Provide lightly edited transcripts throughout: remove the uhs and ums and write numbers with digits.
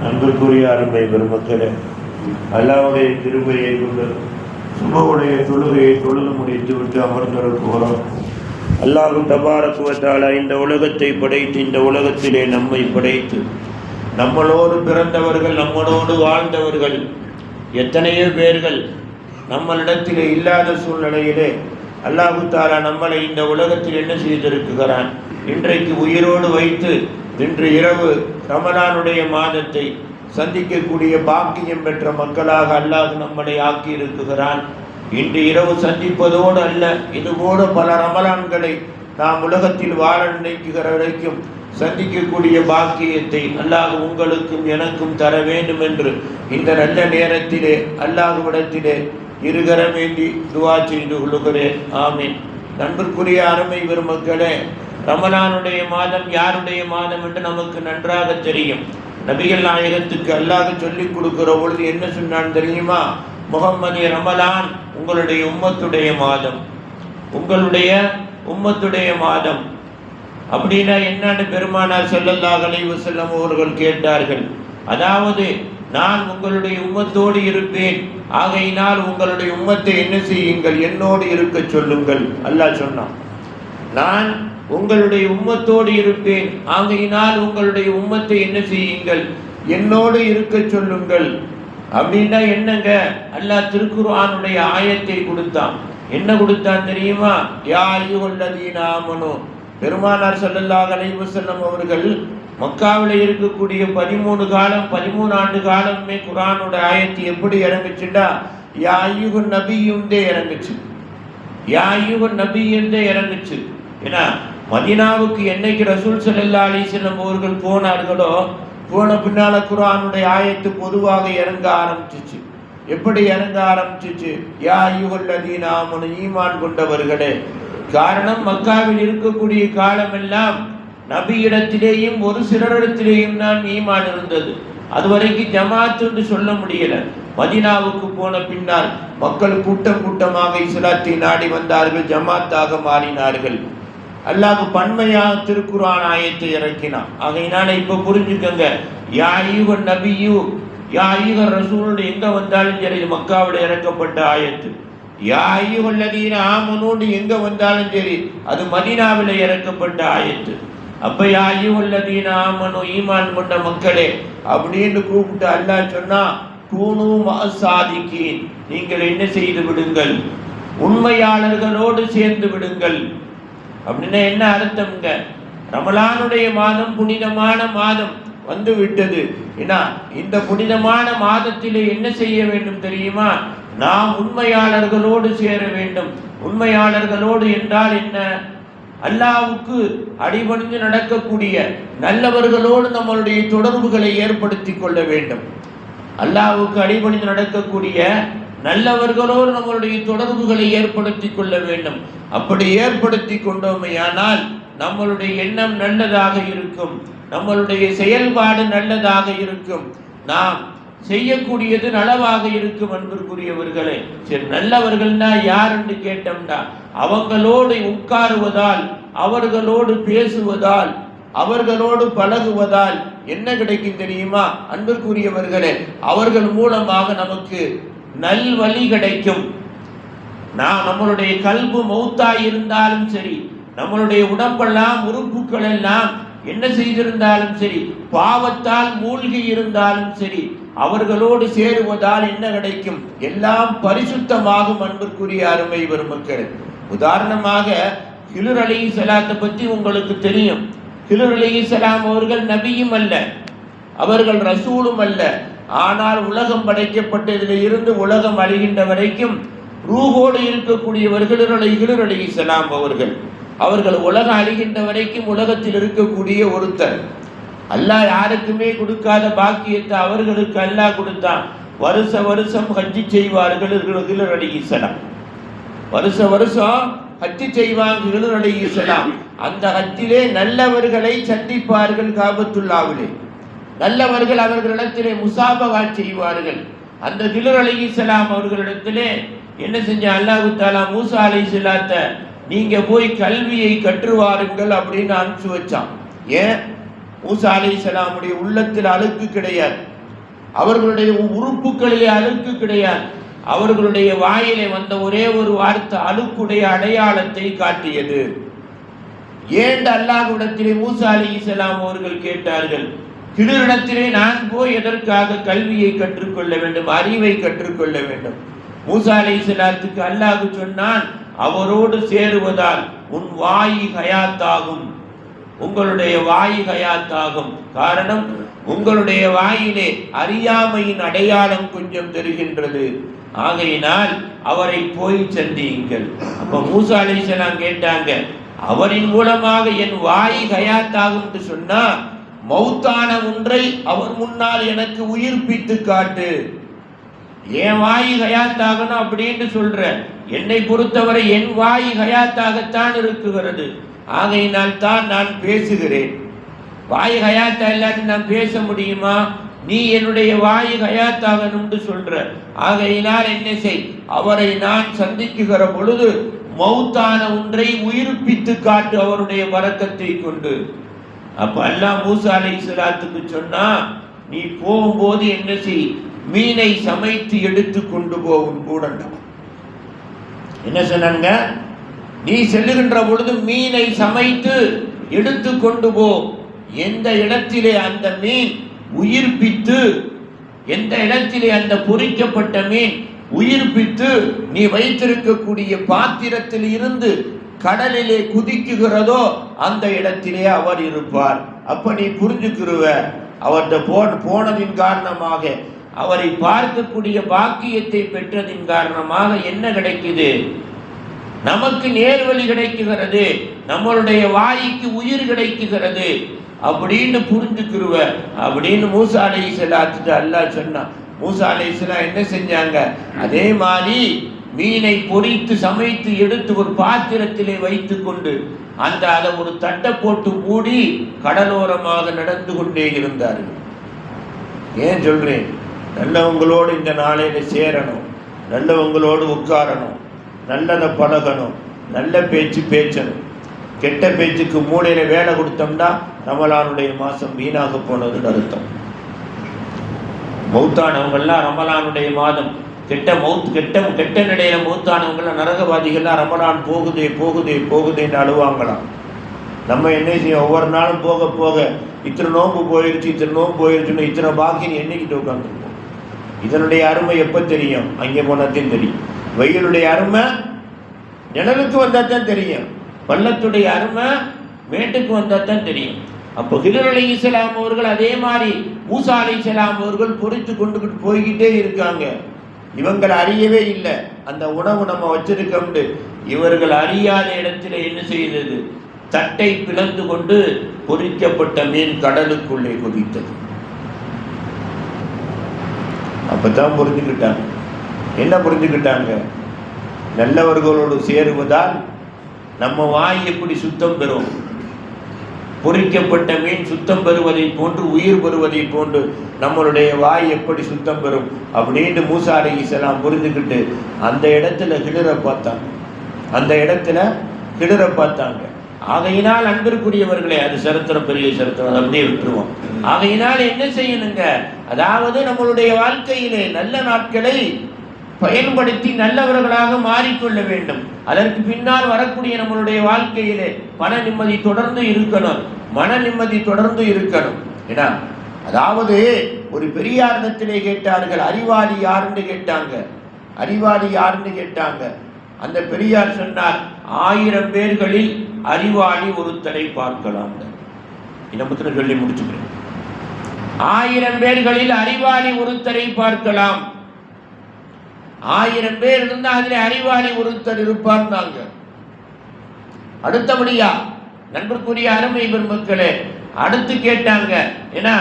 அன்புக்குரிய அருமை பெருமக்களே, அல்லாஹ்வுடைய கிருபையை கொண்டு சுபவுடைய தொழுகையை தொழுது முடித்து விட்டு அமர்ந்திருக்கிறோம். அல்லாஹ் தபாரக வ தஆலா இந்த உலகத்தை படைத்து, இந்த உலகத்திலே நம்மை படைத்து, நம்மளோடு பிறந்தவர்கள், நம்மளோடு வாழ்ந்தவர்கள் எத்தனையோ பேர்கள் நம்மளிடத்திலே இல்லாத சூழ்நிலையிலே அல்லாஹ் தஆலா நம்மளை இந்த உலகத்தில் என்ன செய்திருக்கிறான்? இன்றைக்கு உயிரோடு வைத்து இன்று இரவு ரமலானுடைய மாதத்தை சந்திக்கக்கூடிய பாக்கியம் பெற்ற மக்களாக அல்லாஹ் நம்மளை ஆக்கி இருக்கிறான். இன்று இரவு சந்திப்பதோடு அல்ல, இதுபோல பல ரமலான்களை நாம் உலகத்தில் வாழ நினைக்கிற வரைக்கும் சந்திக்கக்கூடிய பாக்கியத்தை அல்லாஹ் உங்களுக்கும் எனக்கும் தர வேண்டும் என்று இந்த நல்ல நேரத்திலே அல்லாஹ்விடத்திலே இருகரம் வேண்டி துஆ செய்து கொள்கிறேன். ஆமீன். நண்பர்க்குரிய அருமை பெருமக்களே, ரமலானுடைய மாதம் யாருடைய மாதம் என்று நமக்கு நன்றாக தெரியும். நபிகள் நாயகத்துக்கு அல்லாஹ் சொல்லிக் கொடுக்கிற பொழுது என்ன சொன்னான் தெரியுமா? முஹம்மதே, ரமலான் உங்களுடைய உம்மத்துடைய மாதம், உங்களுடைய உம்மத்துடைய மாதம். அப்படின்னா என்னன்னு பெருமானார் ஸல்லல்லாஹு அலைஹி வஸல்லம் அவர்கள் கேட்டார்கள். அதாவது நான் உங்களுடைய உம்மத்தோடு இருப்பேன், ஆகையினால் உங்களுடைய உம்மத்தை என்ன செய்யுங்கள், என்னோடு இருக்க சொல்லுங்கள். அல்லாஹ் சொன்னான், நான் உங்களுடைய உம்மத்தோடு இருப்பேன், ஆகையினால் உங்களுடைய உம்மத்தை என்ன செய்யுங்கள், என்னோடு இருக்க சொல்லுங்கள். அப்படின்னா என்னங்க? அல்லாஹ் திருக்குர்ஆனுடைய ஆயத்தை கொடுத்தான். என்ன கொடுத்தான் தெரியுமா? யா அய்யுஹல்லதீன ஆமனூ. பெருமானார் ஸல்லல்லாஹு அலைஹி வஸல்லம் அவர்கள் மக்காவில் இருக்கக்கூடிய 13 ஆண்டு காலமே குர்ஆனோட ஆயத்து எப்படி இறங்குச்சுண்டா, யா அய்யுஹன் நபியுந்தே இறங்குச்சு. யா அய்யுஹன் நபியுந்தே இறங்குச்சு. ஏன்னா மதீனாவுக்கு என்னைக்கு ரசூல் ஸல்லல்லாஹு அலைஹி வஸல்லம் அவர்கள் போனார்களோ, போன பின்னால குர்ஆனுடைய ஆயத்து பொதுவாக இறங்க ஆரம்பிச்சிச்சு. எப்படி இறங்க ஆரம்பிச்சிச்சு? யா அய்யுஹல்லதீன ஆமனூ, ஈமான் கொண்டவர்களே. காரணம், மக்காவில் இருக்கக்கூடிய காலமெல்லாம் நபியிடத்திலேயும் ஒரு சிலரிடத்திலேயும் தான் ஈமான் இருந்தது. அதுவரைக்கும் ஜமாத் என்று சொல்ல முடியல. மதீனாவுக்கு போன பின்னால் மக்கள் கூட்டம் கூட்டமாக இஸ்லாத்தை நாடி வந்தார்கள், ஜமாத்தாக மாறினார்கள். அல்லாஹ் பன்மையாக திருக்குர்ஆன் ஆயத்தை இறக்கினான். ஆகையினால இப்ப புரிஞ்சுக்கங்க, யா அய்யுஹன் நபியு, யா அய்யுஹர் ரசூல் எங்க வந்தாலும் சரி, மக்காவில் இறக்கப்பட்ட ஆயத்து. யா அய்யுஹல்லதீன ஆமனூன்னு எங்க வந்தாலும் சரி, அது மதீனாவில் இறக்கப்பட்ட ஆயத்து. அப்ப யா அய்யுஹல்லதீன ஆமனூ, ஈமான் கொண்ட மக்களே அப்படின்னு கூப்பிட்டு அல்லாஹ் சொன்னா, கூனு மஅஸ்ஸாதிகீன், நீங்கள் என்ன செய்து விடுங்கள், உண்மையாளர்களோடு சேர்ந்து விடுங்கள். அப்படின்னா என்ன அர்த்தம்ங்க? ரமலானுடைய மாதம் புனிதமான மாதம் வந்து விட்டது. ஏன்னா இந்த புனிதமான மாதத்திலே என்ன செய்ய வேண்டும் தெரியுமா? நாம் உண்மையாளர்களோடு சேர வேண்டும். உண்மையாளர்களோடு என்றால் என்ன? அல்லாஹ்வுக்கு அடிபணிந்து நடக்கக்கூடிய நல்லவர்களோடு நம்மளுடைய தொடர்புகளை ஏற்படுத்தி கொள்ள வேண்டும். அல்லாஹ்வுக்கு அடிபணிந்து நடக்கக்கூடிய நல்லவர்களோடு நம்மளுடைய தொடர்புகளை ஏற்படுத்தி கொள்ள வேண்டும். அப்படி ஏற்படுத்தி கொண்டோமையானால் நம்மளுடைய எண்ணம் நல்லதாக இருக்கும், நம்மளுடைய செயல்பாடு நல்லதாக இருக்கும், நாம் செய்யக்கூடியது நலவாக இருக்கும். அன்பிற்குரியவர்களே, சரி, நல்லவர்கள்னா யார் என்று கேட்டோம்னா, அவங்களோடு உட்காருவதால், அவர்களோடு பேசுவதால், அவர்களோடு பழகுவதால் என்ன கிடைக்கும் தெரியுமா? அன்பிற்குரியவர்களே, அவர்கள் மூலமாக நமக்கு நல்வழி கிடைக்கும். நம்மளுடைய கல்பு மௌத்தாய் இருந்தாலும் சரி, நம்மளுடைய உடம்பெல்லாம் உறுப்புகள் எல்லாம் என்ன செய்திருந்தாலும் சரி, பாவத்தால் மூழ்கி இருந்தாலும் சரி, அவர்களோடு சேருவதால் என்ன கிடைக்கும்? எல்லாம் பரிசுத்தமாகும். அன்பிற்குரிய அருமை பெருமக்கள், உதாரணமாக ஹிலர் அலைஹிஸ்ஸலாத்தை பற்றி உங்களுக்கு தெரியும். ஹிலர் அலைஹிஸ்ஸலாம் அவர்கள் நபியும் அல்ல, அவர்கள் ரசூலும் அல்ல. ஆனால் உலகம் படைக்கப்பட்டதில் இருந்து உலகம் அழிகின்ற வரைக்கும் ரூஹோடு இருக்கக்கூடியவர்கள் ஹிலர் அலைஹிஸ்ஸலாம் அவர்கள். அவர்கள் உலகம் அழிகின்ற வரைக்கும் உலகத்தில் இருக்கக்கூடிய ஒருத்தர். அல்லாஹ் யாருக்குமே கொடுக்காத பாக்கியத்தை அவர்களுக்கு அல்லாஹ் கொடுத்தான். வருஷ வருஷம் ஹஜ்ஜி செய்வார்கள் ஹிலர் அலைஹிஸ்ஸலாம். வருஷ வருஷம் ஹஜ்ஜி செய்வாங்க ஹிலர் அலைஹிஸ்ஸலாம். அந்த ஹஜ்ஜிலே நல்லவர்களை சந்திப்பார்கள். காபத்துல்லாவிலே நல்லவர்கள் அவர்களிடத்திலே முசாபகா செய்வார்கள். அந்த ஹிலர் அலைஹிஸ்ஸலாம் அவர்களிடத்திலே என்ன செஞ்ச அல்லாஹ் தஆலா மூசா அலைஹிஸ்ஸலாத்தை நீங்க போய் கல்வியை கற்றுவாருங்கள் அப்படின்னு அனுப்பிச்சு வச்சான். ஏன்? மூசா அலைஹிஸ்ஸலாமுடைய உள்ளத்தில் அழுக்கு கிடையாது, அவர்களுடைய உறுப்புகளிலே அழுக்கு கிடையாது. அவர்களுடைய வாயிலே வந்த ஒரே ஒரு வார்த்தை அழுக்குடைய அடையாளத்தை காட்டியது. ஏன் அல்லாஹ்விடத்திலே மூசா அலைஹிஸ்ஸலாம் அவர்கள் கேட்டார்கள், கிழரிடத்திலே நான் போய் எதற்காக கல்வியை கற்றுக்கொள்ள வேண்டும், அறிவை கற்றுக்கொள்ள வேண்டும்? மூசா அலைஹிஸ்ஸலாத்துக்கு அல்லாஹ் சொன்னான், அவரோடு சேருவதால் உன் வாய் ஹயாத்தாகும், உங்களுடைய வாய் ஹயாத்தாகும். காரணம், உங்களுடைய வாயிலே அறியாமையின் அடையாளம் கொஞ்சம் தெரிகின்றது. ஆகையினால் அவரை போய் சந்தியுங்கள். அப்ப மூசா அலைஹிஸ்ஸலாம் கேட்டாங்க, அவரின் மூலமாக என் வாய் ஹயாத்தாகும் என்று சொன்னா மௌத்தான ஒன்றை அவர் முன்னால் எனக்கு உயிர்ப்பித்து காட்டு. என் வாய் ஹயாத்தாகணும் அப்படின்னு சொல்ற, என்னை பொறுத்தவரை என் வாய் ஹயாத்தாகத்தான் இருக்குகிறது. ஆகையினால் தான் நான் பேசுகிறேன். வாய் ஹயாத்தா இல்லாட்டி நான் பேச முடியுமா? நீ என்னுடைய வாய் ஹயாத்தாகணும்னு சொல்ற. ஆகையினால் என்ன செய், அவரை நான் சந்திக்குகிற பொழுது மௌத்தான ஒன்றை உயிர்ப்பித்து காட்டு அவருடைய வரக்கத்தை கொண்டு. அப்ப அல்லாஹ் மூசா அலைஹிஸ்ஸலாத்துக்கு சொன்னா, நீ போகும்போது என்ன செய், மீனை சமைத்து எடுத்து கொண்டு போகும் கூட. என்ன சொன்னாங்க, நீ செல்லுகின்ற பொழுது மீனை சமைத்து எடுத்து கொண்டு போ. எந்த இடத்திலே அந்த மீன் உயிர்ப்பித்து, எந்த இடத்திலே அந்த பொரிக்கப்பட்ட மீன் உயிர்ப்பித்து நீ வைத்திருக்கக்கூடிய பாத்திரத்தில் இருந்து கடலிலே குதிக்குகிறதோ அந்த இடத்திலே அவர் இருப்பார். அப்ப நீ புரிஞ்சுக்கிருவ, அவர்கிட்ட போனதின் காரணமாக, அவரை பார்க்கக்கூடிய பாக்கியத்தை பெற்றதின் காரணமாக என்ன கிடைக்குது, நமக்கு நேர்வழி கிடைக்குகிறது, நம்மளுடைய வாய்க்கு உயிர் கிடைக்குகிறது அப்படின்னு புரிஞ்சுக்கிருவ அப்படின்னு மூசா அலைஹிஸ்ஸலாத்துக்கு அல்லாஹ் சொன்னான். மூசா அலைஹிஸ்ஸலாம் என்ன செஞ்சாங்க, அதே மாதிரி மீனை பொரித்து சமைத்து எடுத்து ஒரு பாத்திரத்திலே வைத்து கொண்டு அதை ஒரு தட்டை போட்டு மூடி கடலோரமாக நடந்து கொண்டே இருந்தார்கள். ஏன் சொல்றேன், நல்லவங்களோடு இந்த நாளையில சேரணும், நல்லவங்களோடு உட்காரணும், நல்லதை பழகணும், நல்ல பேச்சு பேசணும். கெட்ட பேச்சுக்கு மூளையில வேலை கொடுத்தோம்னா ரமலானுடைய மாசம் வீணாக போனதுன்னு அர்த்தம். மௌத்தானவங்கள்லாம் ரமலானுடைய மாதம் கெட்ட நிலையில மௌத்தானவங்களாம் நரகவாதிகள்லாம் ரமலான் போகுதே போகுதே போகுதேன்னு அழுவாங்களாம். நம்ம என்ன செய்யும், ஒவ்வொரு நாளும் போக போக இத்தனை நோன்பு போயிருச்சு இத்தனை நோன்பு போயிருச்சுன்னு இத்தனை பாக்கின்னு எண்ணிக்கிட்டு உட்காந்துருப்போம். இதனுடைய அருமை எப்போ தெரியும், அங்கே போனாத்தையும் தெரியும். வெயிலுடைய அருமை நிழலுக்கு வந்தால் தான் தெரியும், பள்ளத்துடைய அருமை மேட்டுக்கு வந்தால் தான் தெரியும். அப்போ ஹிதர் அலைஹிஸ்ஸலாம் அவர்கள் அதே மாதிரி மூசா அலைஹிஸ்ஸலாம் அவர்கள் பொறித்து கொண்டுகிட்டு போய்கிட்டே இருக்காங்க. இவங்கள் அறியவே இல்லை அந்த உணவு நம்ம வச்சிருக்கோம்னு. இவர்கள் அறியாத இடத்துல என்ன செய்தது, தட்டை பிளந்து கொண்டு பொரிக்கப்பட்ட மீன் கடலுக்குள்ளே குதித்தது. அப்பதான் புரிஞ்சுக்கிட்டாங்க. என்ன புரிஞ்சுக்கிட்டாங்க, நல்லவர்களோடு சேருவதால் நம்ம வாய் எப்படி சுத்தம் பெறும், பொரிக்கப்பட்ட மீன் சுத்தம் பெறுவதை போன்று உயிர் பெறுவதை போன்று நம்மளுடைய வாய் எப்படி சுத்தம் பெறும் அப்படின்னு மூசா அலைஹிஸ்ஸலாம் புரிஞ்சுக்கிட்டு அந்த இடத்துல கிணற பார்த்தாங்க. அந்த இடத்துல கிணற பார்த்தாங்க. ஆகையினால் அன்பிற்குரியவர்களே, அது சரித்திரம், பெரிய சரித்திரம், அப்படியே விட்டுருவோம். ஆகையினால் என்ன செய்யணுங்க, அதாவது நம்மளுடைய வாழ்க்கையிலே நல்ல நாட்களை பயன்படுத்தி நல்லவர்களாக மாறிக்கொள்ள வேண்டும். அதற்கு பின்னால் வரக்கூடிய நம்மளுடைய வாழ்க்கையிலே பண நிம்மதி தொடர்ந்து இருக்கணும், மன நிம்மதி தொடர்ந்து இருக்கணும். ஏன்னா அதாவது ஒரு பெரியாரிடத்திலே கேட்டார்கள், அறிவாளி யாருன்னு கேட்டாங்க. அறிவாளி யாருன்னு கேட்டாங்க. அந்த பெரியார் சொன்னார், 1000 பேர்களில் அறிவாளி ஒருத்தரை பார்க்கலாம். இதை மட்டும் சொல்லி முடிச்சுக்கிறேன். 1000 பேர்களில் அறிவாளி ஒருத்தரை பார்க்கலாம். 1000 பேர் இருந்தா அதில் அறிவாளி ஒருத்தர் இருப்பார்ந்தாங்க. அடுத்தபடியா நண்பருக்குரிய அருமை பெருமக்களே, அடுத்து கேட்டாங்க, ஏன்னா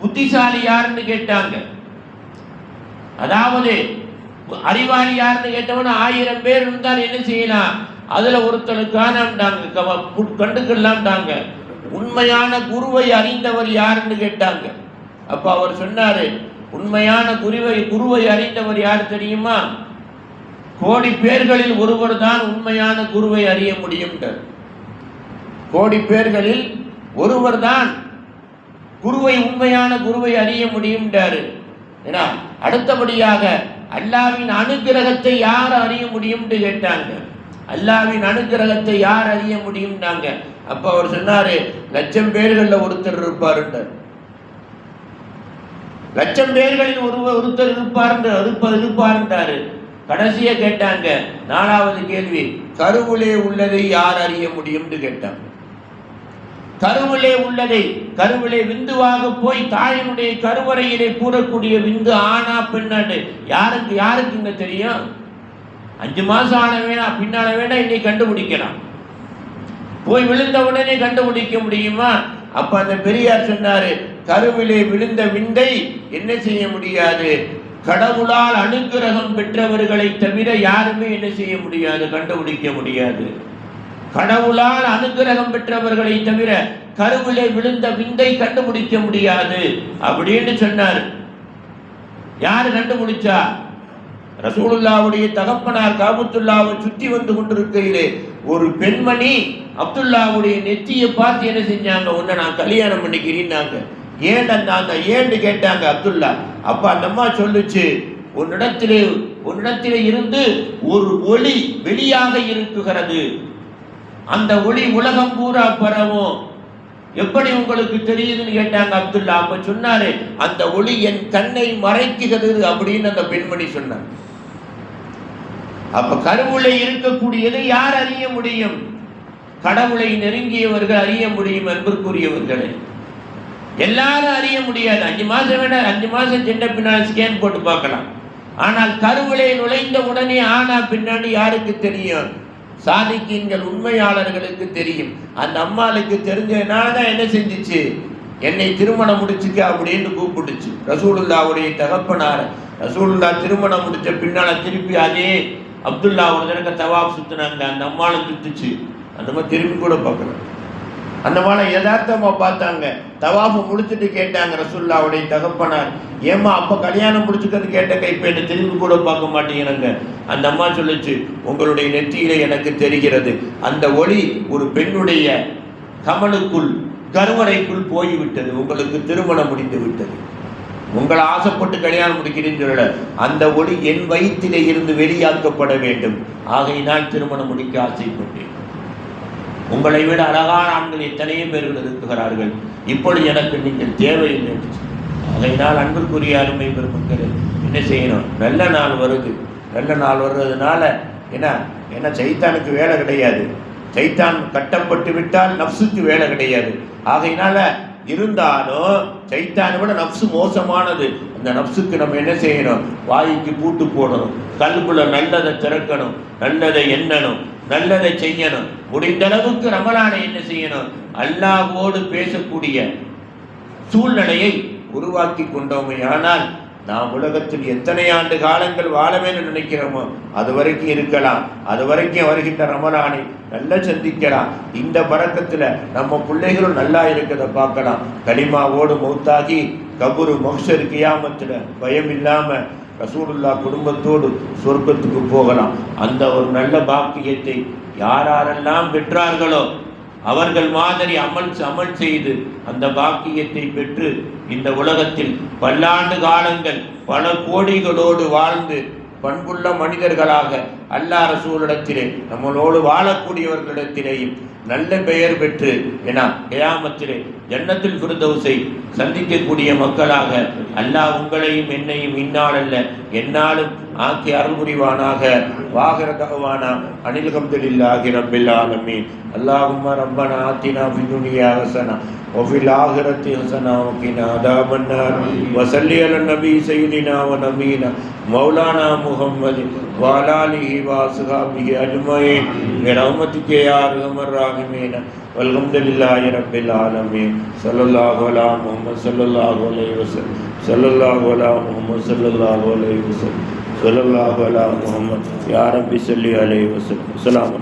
புத்திசாலி யாருன்னு கேட்டாங்க. அதாவது அறிவாளி யாருன்னு கேட்டவன 1000 பேர் இருந்தால் என்ன செய்யலாம், அதுல ஒருத்தருக்கானாங்க கண்டுக்கலாம்டாங்க. உண்மையான குருவை அறிந்தவர் யாருன்னு கேட்டாங்க. அப்ப அவர் சொன்னாரு, உண்மையான குருவை அறிந்தவர் யார் தெரியுமா, கோடி பேர்களில் ஒருவர் தான் உண்மையான குருவை அறிய முடியும். கோடி பேர்களில் ஒருவர் தான் குருவை, உண்மையான குருவை அறிய முடியும்ன்றாரு. ஏன்னா அடுத்தபடியாக அல்லாஹ்வின் அனுக்கிரகத்தை யார் அறிய முடியும்னு கேட்டாங்க. அல்லாஹ்வின் அனுக்கிரகத்தை யார் அறிய முடியும்னாங்க. அப்ப அவர் சொன்னாரு, 1,00,000 பேர்கள்ல ஒருத்தர் இருப்பாருன்றார். 1,00,000 பேர்களில் ஒருத்தர் இருப்பாருன்றாரு. கடைசியா கேட்டாங்க, 4வது கேள்வி, கருவிலே உள்ளதை யார் அறிய முடியும்னு கேட்டாங்க. கருவிலே உள்ளதை, கருவிலே விந்துவாக போய் தாயினுடைய கருவறையிலே கூறக்கூடிய விந்து ஆனா பெண்ணாண்டு யாருக்கு இங்க தெரியும்? 5 மாசம் ஆன வேணா பின்னால வேணா இன்னைக்கு கண்டுபிடிக்கலாம், போய் விழுந்த உடனே கண்டுபிடிக்க முடியுமா? அப்ப அந்த பெரியார் சொன்னாரு, கருவிலே விழுந்த விந்தை என்ன செய்ய முடியாது, கடவுளால் அனுக்கிரகம் பெற்றவர்களை தவிர யாருமே என்ன செய்ய முடியாது, கண்டுபிடிக்க முடியாது. கடவுளால் அனுக்கிரகம் பெற்றவர்களை தவிர கருவிலே விழுந்த விந்தை கண்டுபிடிக்க முடியாது அப்படின்னு சொன்னார். யாரு கண்டுபிடிச்சா? ரசூலுல்லாவுடைய தகப்பனார் காபத்துல்லாவை சுற்றி வந்து கொண்டிருக்கையிலே ஒரு பெண்மணி அப்துல்லாவுடைய நெத்தியை பார்த்து என்ன செஞ்சாங்க, உன்னை நான் கல்யாணம் பண்ணிக்கிறீன்னாங்க. ஏன்னு கேட்டாங்க அப்துல்லா. அப்ப அந்த அம்மா சொல்லுச்சு, உன்னிடத்திலே இருந்து ஒரு ஒளி வெளியாக இருக்குகிறது, அந்த ஒளி உலகம் பூரா பரவும். எப்படி உங்களுக்கு தெரியுதுன்னு கேட்டாங்க அப்துல்லா. அப்ப சொன்னாரு, அந்த ஒளி என் கண்ணை மறைக்குகிறது அப்படின்னு அந்த பெண்மணி சொன்னார். அப்ப கருவுளை இருக்கக்கூடியதை யார் அறிய முடியும்? கடவுளை நெருங்கியவர்கள் அறிய முடியும். அன்பிற்குரியவர்களே, எல்லாரும் அறிய முடியாது. 5 மாசம் வேணா 5 மாசம் சின்ன பின்னால் ஸ்கேன் போட்டு பார்க்கலாம். ஆனால் கருவிலே நுழைந்த உடனே ஆனா பின்னாடி யாருக்கு தெரியும்? சாதிக்கீன்கள், உண்மையாளர்களுக்கு தெரியும். அந்த அம்மாளுக்கு தெரிஞ்சதுனால தான் என்ன செஞ்சிச்சு, என்னை திருமணம் முடிச்சுக்க அப்படின்னு கூப்பிடுச்சு. ரசூலுல்லாவுடைய தகப்பனார் ரசூலுல்லா திருமணம் முடிச்ச பின்னால திருப்பி அதே அப்துல்லா ஒரு தடவை தவாப் சுத்தினாங்க. அந்த அம்மாளும் சுத்துச்சு. அந்த மாதிரி திரும்பி கூட பார்க்கல. அந்த மாலை யதார்த்தமா பார்த்தாங்க. தவாஃபை முடிச்சுட்டு கேட்டாங்க ரசூலுல்லாவுடைய தகப்பனார், ஏமா அப்ப கல்யாணம் முடிச்சுக்கிறது கேட்டங்க, இப்ப என்ன திரும்பி கூட பார்க்க மாட்டேங்கிறாங்க. அந்த அம்மா சொல்லுச்சு, உங்களுடைய நெற்றியில எனக்கு தெரிகிறது, அந்த ஒளி ஒரு பெண்ணுடைய கமலுக்குள், கருவறைக்குள் போய்விட்டது, உங்களுக்கு திருமணம் முடிந்து விட்டது. உங்களை ஆசைப்பட்டு கல்யாணம் முடிக்கிறேன்னு சொல்லல, அந்த ஒளி என் வயிற்றிலே இருந்து வெளியாக்கப்பட வேண்டும், ஆகையினால் திருமணம் முடிக்க ஆசைப்பட்டேன். உங்களை விட அழகான ஆண்கள் எத்தனையோ பேர்கள் இருக்கிறார்கள், இப்பொழுது எனக்கு நீங்கள் தேவையில்லை. ஆகையினால் அன்பிற்குரிய அருமை பெருமக்களே, என்ன செய்யணும்? நல்ல நாள் வருது. நல்ல நாள் வர்றதுனால என்ன சைத்தானுக்கு வேலை கிடையாது. சைத்தான் கட்டப்பட்டு விட்டால் நப்சுக்கு வேலை கிடையாது. ஆகையினால இருந்தாலும் சைத்தானை விட நப்சு மோசமானது. அந்த நப்சுக்கு நம்ம என்ன செய்யணும்? வாய்க்கு பூட்டு போடணும், கல்புல நல்லதை திறக்கணும், நல்லதை எண்ணணும், நல்லதை செய்யணும். முடிந்த அளவுக்கு ரமலானை என்ன செய்யணும்? அல்லாஹ்வோடு பேசக்கூடிய சூழ்நிலையை உருவாக்கி கொண்டோமே. ஆனால் நாம் உலகத்தில் எத்தனை ஆண்டு காலங்கள் வாழ வேண்டும் நினைக்கிறோமோ அது வரைக்கும் இருக்கலாம். அது வரைக்கும் வருகின்ற ரமலானை நல்லா சந்திக்கலாம். இந்த பறக்கத்தில் நம்ம பிள்ளைகளும் நல்லா இருக்கிறத பார்க்கலாம். கலிமாவோடு மௌத்தாகி கபுரு மஹ்ஷர் கியாமத்தில் பயம் இல்லாமல் ரசூலுல்லா குடும்பத்தோடு சொர்க்கத்துக்கு போகலாம். அந்த ஒரு நல்ல பாக்கியத்தை யாரெல்லாம் பெற்றார்களோ அவர்கள் மாதிரி அமல் செய்து அந்த பாக்கியத்தை பெற்று இந்த உலகத்தில் பல்லாண்டு காலங்கள் பல கோடிகளோடு வாழ்ந்து பண்புள்ள மனிதர்களாக அல்லாஹ் ரசூலிடத்திலே நம்மளோடு வாழக்கூடியவர்களிடத்திலேயும் நல்ல பெயர் பெற்று கியாமத்திலே ஜன்னத்துல் ஃபிர்தௌஸை சந்திக்கக்கூடிய மக்களாக அல்லாஹ் உங்களையும் என்னையும் இந்நாள் அல்ல எந்நாளும் ஆக்கி அருள் புரிவானாக. வாகிர தஅவானா அனில் ஹம்துலில்லாஹி ரப்பில் ஆலமீன். அல்லாஹும்ம ரப்பனா ஆத்தினா ஃபித் துன்யா ஹஸனா وفي الآخرة حسنة وقنا عذاب النار وصلي على النبي سيدنا ونبينا مولانا محمد وعلى آله وأصحابه أجمعين برحمتك يا أرحم الراحمين والحمد لله رب العالمين. صلى الله على محمد صلى الله عليه وسلم صلى الله على محمد صلى الله عليه وسلم صلى الله على محمد يا رب صل عليه وسلم. السلام.